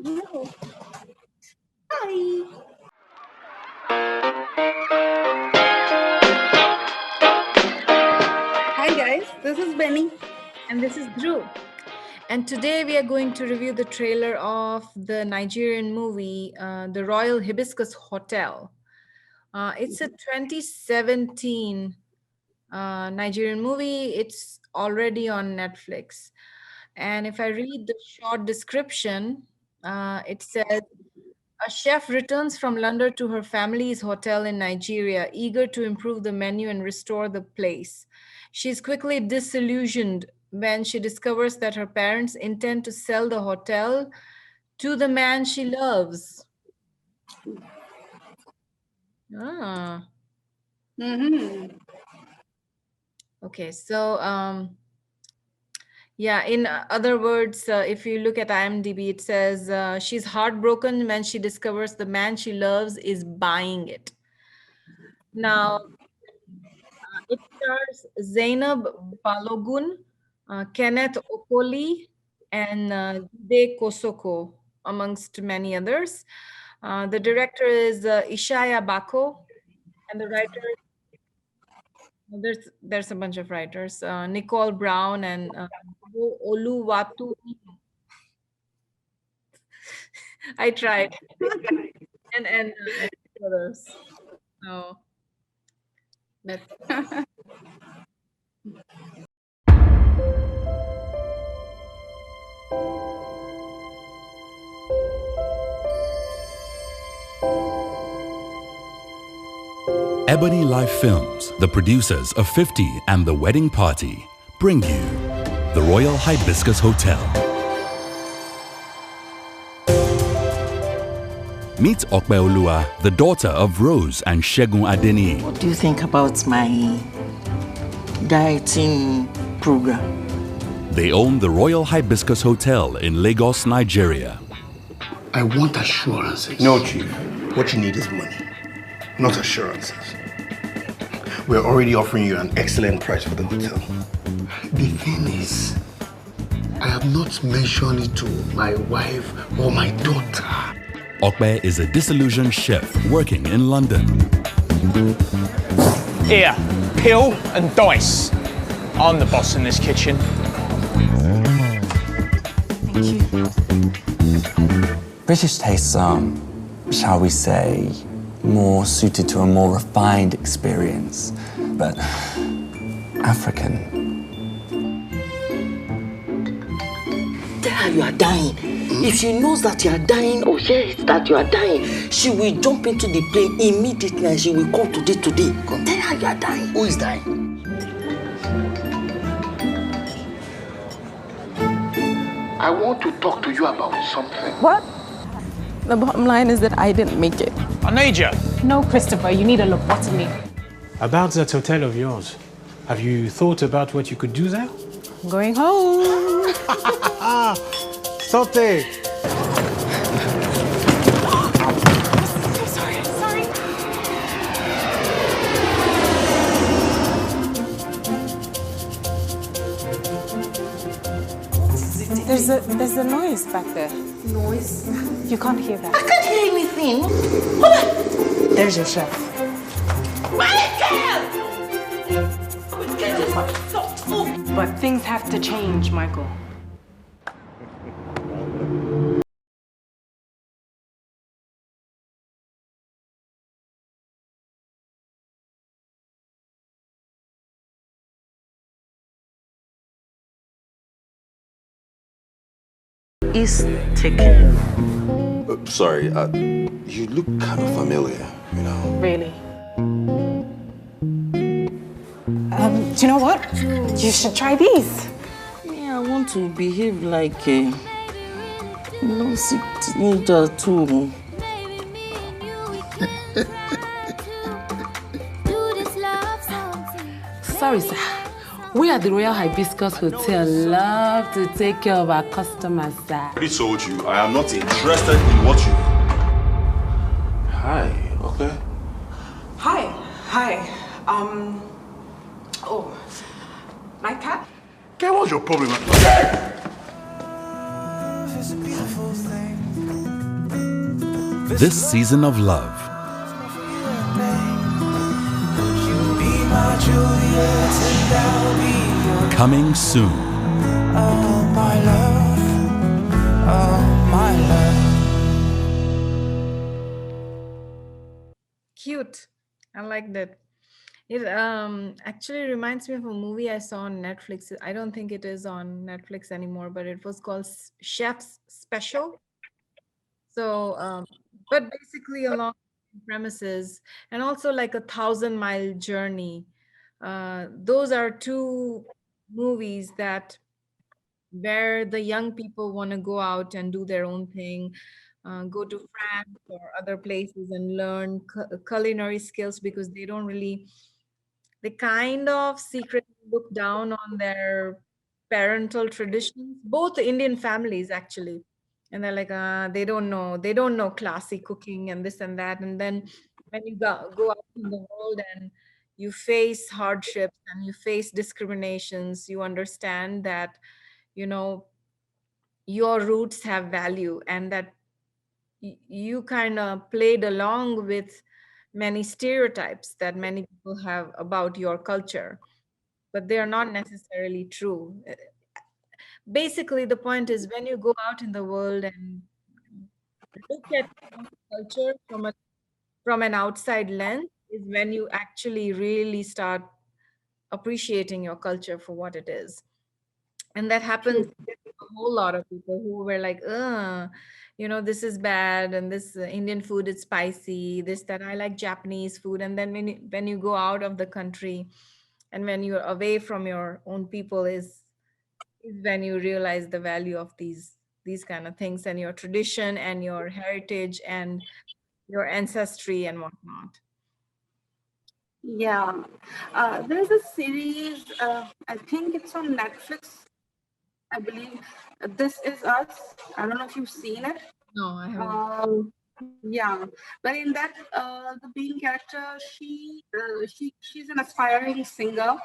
No. Hi. Hi guys, this is Benny. And this is Drew. And today we are going to review the trailer of the Nigerian movie, The Royal Hibiscus Hotel. It's a 2017 Nigerian movie. It's already on Netflix. And if I read the short description, it says, a chef returns from London to her family's hotel in Nigeria, eager to improve the menu and restore the place. She's quickly disillusioned when she discovers that her parents intend to sell the hotel to the man she loves. Ah. Mm-hmm. Okay, so yeah, in other words, if you look at IMDb, it says she's heartbroken when she discovers the man she loves is buying it. Now, it stars Zainab Balogun, Kenneth Okolie, and Jide Kosoko, amongst many others. The director is Ishaya Bako, and the writer, there's a bunch of writers, Nicole Brown and Oluwatu. I tried, and others. So that's Ebony Life Films, the producers of 50 and The Wedding Party, bring you The Royal Hibiscus Hotel. Meet Okpeolua, the daughter of Rose and Shegun Adeni. What do you think about my dieting program? They own the Royal Hibiscus Hotel in Lagos, Nigeria. I want assurances. No, Chief. What you need is money, not assurances. We're already offering you an excellent price for the hotel. The thing is, I have not mentioned it to my wife or my daughter. Okpe is a disillusioned chef working in London. Here, pill and dice. I'm the boss in this kitchen. Thank you. British tastes are, shall we say, more suited to a more refined experience, but African. Tell her you are dying. If she knows that you are dying or hears that you are dying, she will jump into the plane immediately and she will call today. Tell her you are dying. Who is dying? I want to talk to you about something. What? The bottom line is that I didn't make it. I need you. No, Christopher, you need a lobotomy. About that hotel of yours, have you thought about what you could do there? I'm going home. Sauté! Sorry. There's a noise back there. Noise? You can't hear that. I can't hear anything. There's your chef. Michael! But things have to change, Michael. Is taken. Sorry, you look kind of familiar, you know? Really? Do you know what? You should try these. I want to behave like a sick teenager too. Sorry, sir. We at the Royal Hibiscus Hotel love to take care of our customers, sir. I already told you, I am not interested in what you... Hi, okay? Hi. Oh, my cat? Okay, what's your problem? This season of love, coming soon. Oh, my love. Oh, my love. Cute. I like that. It actually reminds me of a movie I saw on Netflix. I don't think it is on Netflix anymore, but it was called Chef's Special. So, but basically along premises, and also like 1,000 Mile Journey. Those are two movies that where the young people want to go out and do their own thing, go to France or other places and learn culinary skills, because they don't really, they kind of secretly look down on their parental traditions, both Indian families actually. And they're like, they don't know classy cooking and this and that. And then when you go out in the world and you face hardships and you face discriminations, you understand that, you know, your roots have value, and that you kind of played along with many stereotypes that many people have about your culture, but they are not necessarily true. Basically, the point is when you go out in the world and look at culture from an outside lens, is when you actually really start appreciating your culture for what it is. And that happens to a whole lot of people who were like, you know, this is bad, and this Indian food is spicy, this, that, I like Japanese food. And then when you go out of the country and when you're away from your own people, is when you realize the value of these kind of things, and your tradition and your heritage and your ancestry and whatnot. Yeah. There's a series, I think it's on Netflix, I believe. This Is Us. I don't know if you've seen it. No, I haven't. Yeah, but in that, the main character, she's an aspiring singer,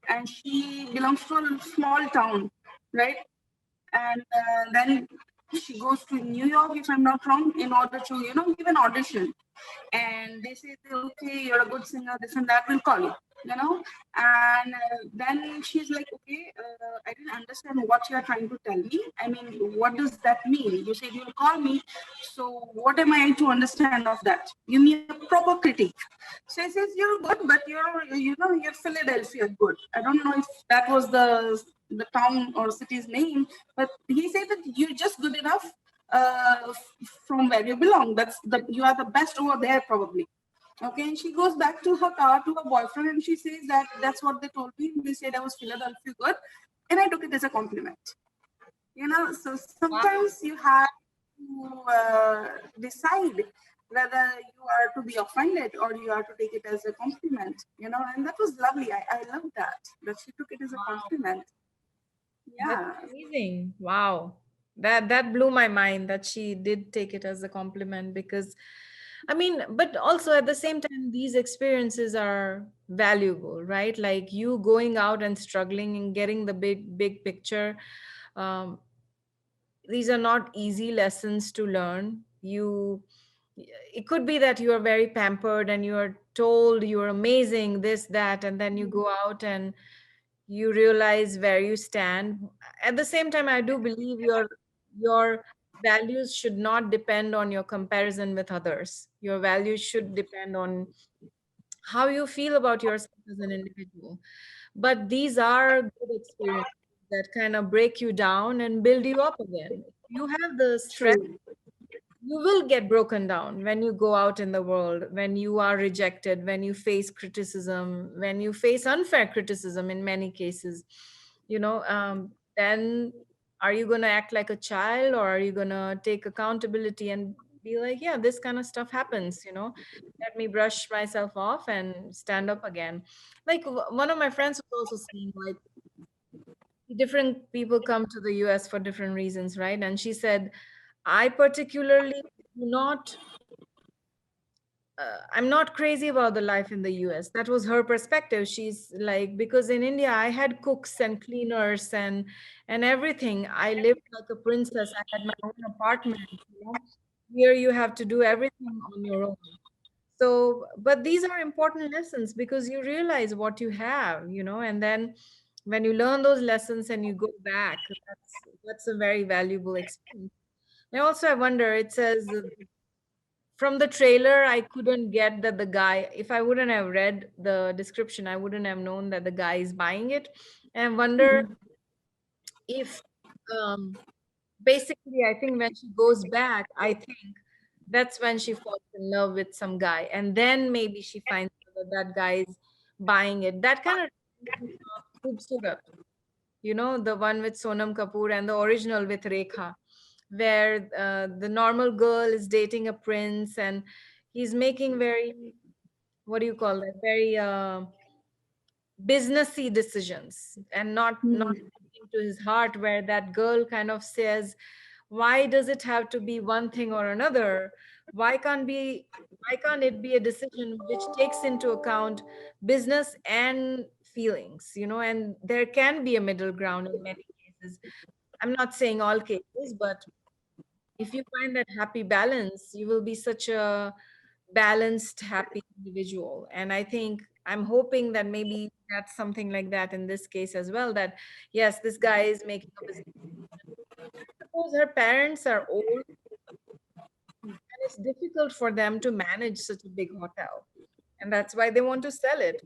and she belongs to a small town, right? And then she goes to New York, if I'm not wrong, in order to, give an audition. And they say, okay, you're a good singer, this and that, we'll call you, And then she's like, okay, I didn't understand what you're trying to tell me. I mean, what does that mean? You said you'll call me. So what am I to understand of that? Give me a proper critique. So he says, you're good, but you're Philadelphia good. I don't know if that was the town or city's name, but he said that you're just good enough from where you belong. You are the best over there probably. Okay, and she goes back to her car to her boyfriend, and she says that's what they told me. They said I was Philadelphia good, and I took it as a compliment. So sometimes you have to decide whether you are to be offended or you are to take it as a compliment. And that was lovely. I love that she took it as a compliment. Yeah. That's amazing. Wow. That blew my mind that she did take it as a compliment, because I mean, but also at the same time, these experiences are valuable, right? Like you going out and struggling and getting the big picture. Um, these are not easy lessons to learn. It could be that you are very pampered and you are told you're amazing, this, that, and then you go out and you realize where you stand. At the same time, I do believe your values should not depend on your comparison with others. Your values should depend on how you feel about yourself as an individual. But these are good experiences that kind of break you down and build you up again. You have the strength. You will get broken down when you go out in the world, when you are rejected, when you face criticism, when you face unfair criticism in many cases. Then are you going to act like a child, or are you going to take accountability and be like, yeah, this kind of stuff happens, let me brush myself off and stand up again. Like one of my friends was also saying, like, different people come to the US for different reasons, right? And she said, I particularly do not I'm not crazy about the life in the US. That was her perspective. She's like, because in India I had cooks and cleaners and everything. I lived like a princess. I had my own apartment, you know. Here you have to do everything on your own. So, but these are important lessons because you realize what you have, you know, and then when you learn those lessons and you go back, that's a very valuable experience. And also, I wonder, it says from the trailer, I couldn't get that the guy, if I wouldn't have read the description, I wouldn't have known that the guy is buying it. And I wonder if basically, I think when she goes back, I think that's when she falls in love with some guy. And then maybe she finds out that that guy is buying it. That kind of Khubsurat, you know, the one with Sonam Kapoor and the original with Rekha, where the normal girl is dating a prince and he's making very, what do you call that, very businessy decisions and not listening to his heart, where that girl kind of says, why does it have to be one thing or another? Why can't it be a decision which takes into account business and feelings, you know, and there can be a middle ground in many cases. I'm not saying all cases, but if you find that happy balance, you will be such a balanced, happy individual. And I think I'm hoping that maybe that's something like that in this case as well. That yes, this guy is making a business. Suppose her parents are old and it's difficult for them to manage such a big hotel. And that's why they want to sell it.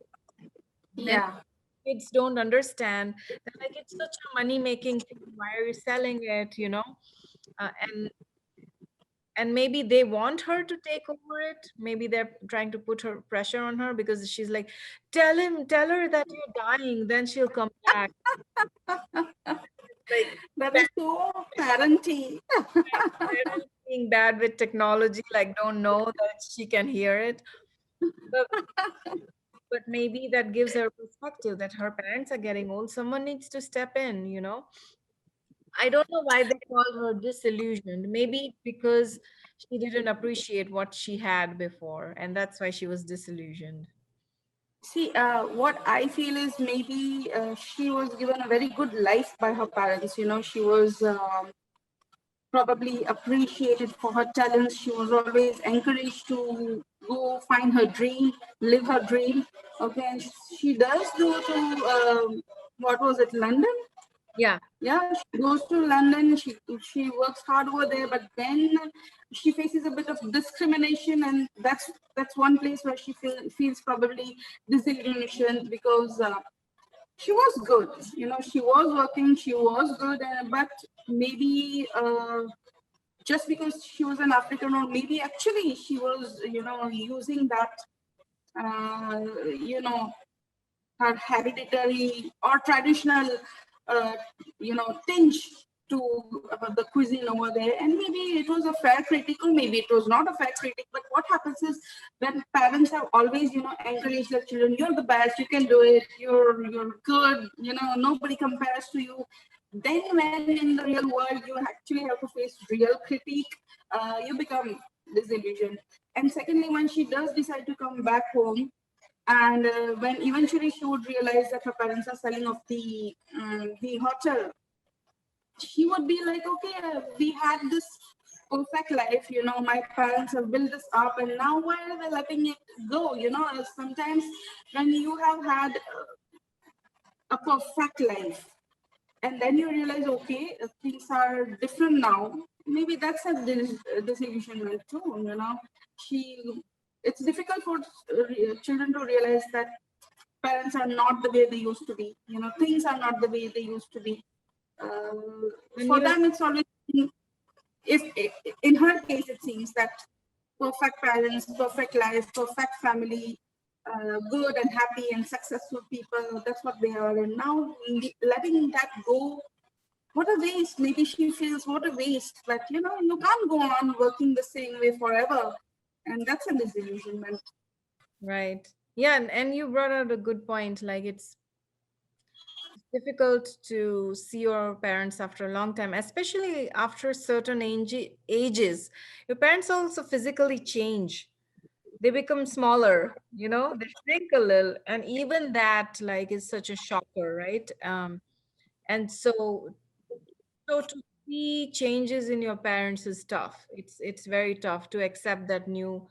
Then Yeah. kids don't understand that like it's such a money making thing. Why are you selling it? You know? And maybe they want her to take over it. Maybe they're trying to put her pressure on her because she's like, tell her that you're dying, then she'll come back. Like That is so parenty. parents being bad with technology, like don't know that she can hear it. But, but maybe that gives her perspective that her parents are getting old. Someone needs to step in, you know. I don't know why they call her disillusioned. Maybe because she didn't appreciate what she had before, and that's why she was disillusioned. See, what I feel is maybe she was given a very good life by her parents. You know, she was probably appreciated for her talents. She was always encouraged to go find her dream, live her dream. Okay, and she does go to what was it, London? Yeah. Yeah, she goes to London. She works hard over there, but then she faces a bit of discrimination, and that's one place where she feels probably disillusioned because she was good. You know, she was working, she was good, but maybe just because she was an African, or maybe actually she was, you know, using that, you know, her hereditary or traditional, you know, tinge to the cuisine over there. And maybe it was a fair critic, or maybe it was not a fair critic. But what happens is when parents have always, you know, encouraged their children, you're the best, you can do it, you're good, you know, nobody compares to you. Then when in the real world you actually have to face real critique, you become disillusioned. And secondly, when she does decide to come back home, and when eventually she would realize that her parents are selling off the hotel, she would be like, okay, we had this perfect life, you know, my parents have built this up, and now why are they letting it go? You know, sometimes when you have had a perfect life, and then you realize, okay, things are different now. Maybe that's a disillusionment too. You know, it's difficult for children to realize that parents are not the way they used to be. You know, things are not the way they used to be. For them, it's always, if in her case, it seems that perfect parents, perfect life, perfect family, good and happy and successful people. That's what they are. And now letting that go, what a waste. Maybe she feels what a waste. But you know, you can't go on working the same way forever. And that's a disillusionment. Right. Yeah, and you brought out a good point. Like it's difficult to see your parents after a long time, especially after certain ages. Your parents also physically change. they become smaller, they shrink a little, and even that like is such a shocker, right? And so to see changes in your parents is tough. It's very tough to accept that new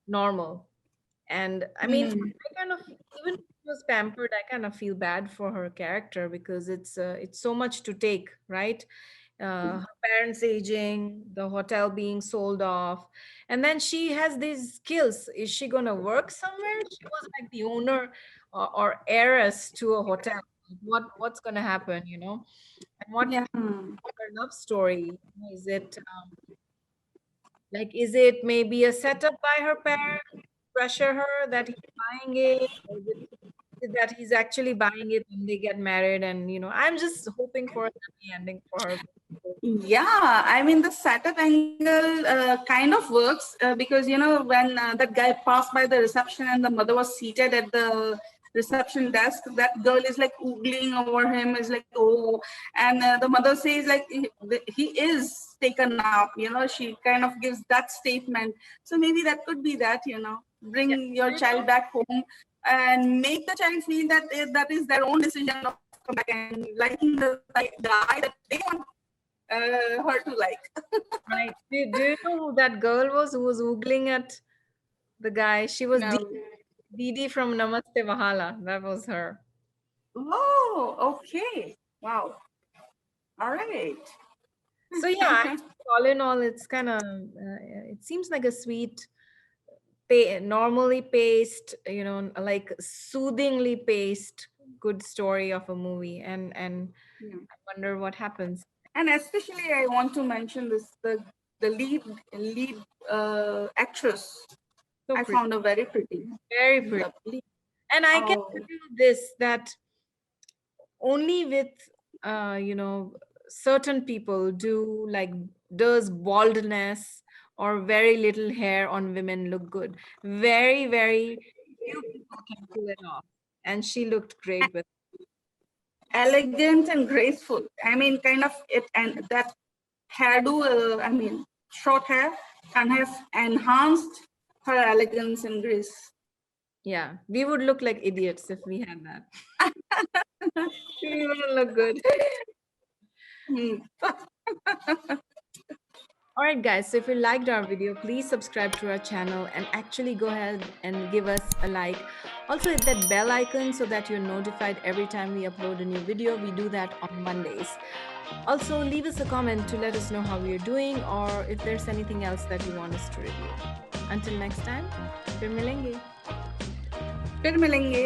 normal. And I mean, I kind of, even if she was pampered, I kind of feel bad for her character because it's so much to take, right? Her parents aging, the hotel being sold off, and then she has these skills. Is she gonna work somewhere? She was like the owner or heiress to a hotel. What's gonna happen, And what Yeah. her love story? Is it like, is it maybe a setup by her parents to pressure her that he's buying it? Or is it that he's actually buying it when they get married? And, I'm just hoping for a happy ending for her. Yeah, I mean the setup angle kind of works because when that guy passed by the reception and the mother was seated at the reception desk, that girl is like oogling over him, is like, oh, and the mother says like he is taken up, she kind of gives that statement. So maybe that could be that, bring your child back home and make the child feel that that is their own decision of come back and liking the guy that they want her to like. Right. Do you know who that girl was who was oogling at the guy? She was No. Didi from Namaste Wahala. That was her. Oh, okay. Wow. All right. So yeah, all in all, it's kind of, it seems like a sweet, normally paced, like soothingly paced, good story of a movie, and Yeah. I wonder what happens. And especially, I want to mention this: the lead actress. So I pretty. found her very pretty. Very pretty. Lovely. And I can Oh. tell you this, that only with certain people does baldness or very little hair on women look good. Very, very few people can pull it off, and she looked great with Elegant and graceful. I mean, kind of it, and that hairdo. I mean, short hair can have enhanced her elegance and grace. Yeah, we would look like idiots if we had that. We wouldn't look good. All right, guys, so if you liked our video, please subscribe to our channel and actually go ahead and give us a like. Also hit that bell icon so that you're notified every time we upload a new video. We do that on Mondays. Also, leave us a comment to let us know how we are doing or if there's anything else that you want us to review. Until next time, फिर मिलेंगे. फिर मिलेंगे.